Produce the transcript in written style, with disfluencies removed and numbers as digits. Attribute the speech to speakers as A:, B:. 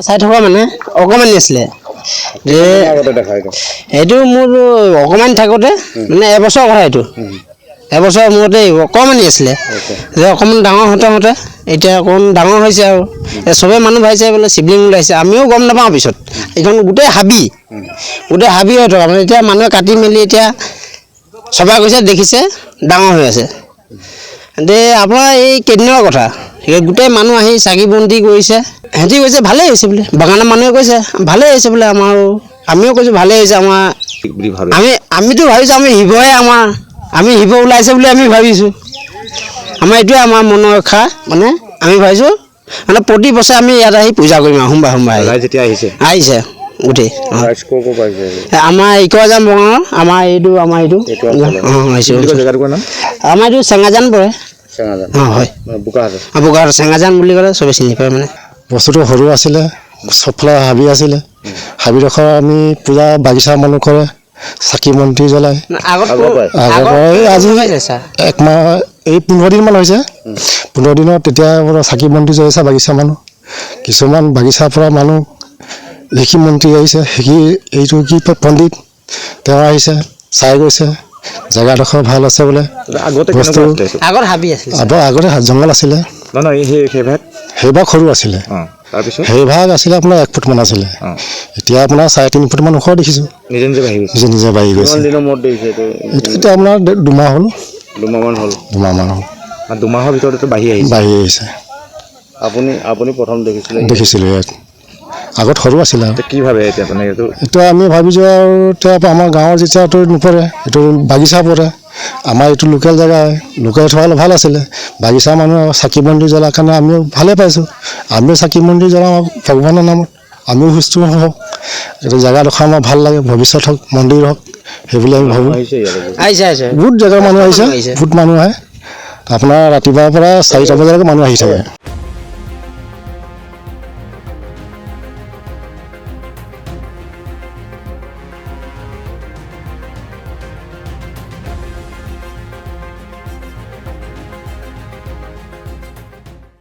A: চাই থকা মানে অকমানি আছিলে এইটো মোৰ অকমান থাকোঁতে মানে এবছৰ কথা এইটো এবছৰ মূৰতে অকমানি আছিলে যে অকণমান ডাঙৰ হওঁতে এতিয়া অকণমান ডাঙৰ হৈছে আৰু চবেই মানুহ ভাবিছে বোলে শিৱলিং ওলাইছে আমিও গম নাপাওঁ পিছত এইখন গোটেই হাবি হৈ থকা মানে এতিয়া মানুহে কাটি মেলি এতিয়া চবে কৈছে দেখিছে ডাঙৰ হৈ আছে দে আপোনাৰ এই কেইদিনৰ কথা গোটেই মানুহ আহি চাকি বন্তি কৰিছে সিহঁতি কৈছে ভালেই হৈছে বোলে বাগানৰ মানুহে কৈছে ভালেই হৈছে বোলে আমাৰো আমিও কৈছোঁ ভালেই হৈছে আমাৰ আমিতো ভাবিছোঁ আমি শিৱহে আমি শিৱ ওলাইছে বুলি আমি ভাবিছোঁ আমাৰ এইটোৱে আমাৰ মনৰ আশা মানে আমি ভাবিছোঁ মানে প্ৰতি বছৰে আমি ইয়াত আহি পূজা কৰিম আৰু সোমবাৰ আহিছে গোটেই আমাৰ ইকৰাজান বঙালৰ আমাৰ এইটো আমাৰ এইটো চেঙাজান পৰে হয় বোকাহাট চেঙাজান বুলি ক'লে চবে চিনি পায় মানে
B: বস্তুটো সৰু আছিলে চবফালে হাবি আছিলে হাবিডোখৰ আমি পূজা বাগিচা মানুহ কৰে চাকি বন্তি জ্বলাই আজি একমাহ এই 15 দিনমান হৈছে 15 দিনত তেতিয়া চাকি বন্তি জ্বলাইছে বাগিচা মানুহ কিছুমান বাগিচাৰ পৰা মানুহ লিখি মন্ত্ৰী আহিছে এইটো কি পণ্ডিত তেওঁ আহিছে চাই গৈছে জেগাডোখৰ ভাল আছে বোলে আগতে জংঘল আছিলে সেইভাগ সৰু আছিলে সেইভাগ আছিলে আপোনাৰ 1 ফুট মান আছিলে এতিয়া আপোনাৰ 3.5 ফুট মান ওখ দেখিছোঁ নিজে বাঢ়ি গৈছে এতিয়া আপোনাৰ 2 মাহ হ'ল 2 মাহ
C: দুমাহৰ ভিতৰতে বাঢ়ি
B: আহিছে
C: আপুনি প্ৰথম
B: দেখিছিলোঁ ইয়াত আগত সৰু আছিলে
C: কি ভাবে এতিয়া
B: আমি ভাবিছোঁ আৰু এতিয়া আমাৰ গাঁৱৰ যেতিয়া এইটো নপৰে এইটো বাগিচা পৰে আমাৰ এইটো লোকেল জেগা লোকেল থোৱা হ'লে ভাল আছিলে বাগিচা মানুহ চাকি বন্তি জ্বলাৰ কাৰণে আমিও ভালেই পাইছোঁ আমিও চাকি বন্তি জ্বলাওঁ ভগৱানৰ নামত আমিও সুস্থ হওক এইটো জেগাডোখৰ আমাৰ ভাল লাগে ভৱিষ্যত হওক মন্দিৰ হওক সেইবুলি আমি ভাবোঁ বহুত জেগাৰ মানুহ আহিছে বহুত মানুহ আহে আপোনাৰ ৰাতিপুৱাৰ পৰা 4টা বজালৈকে মানুহ আহি থাকে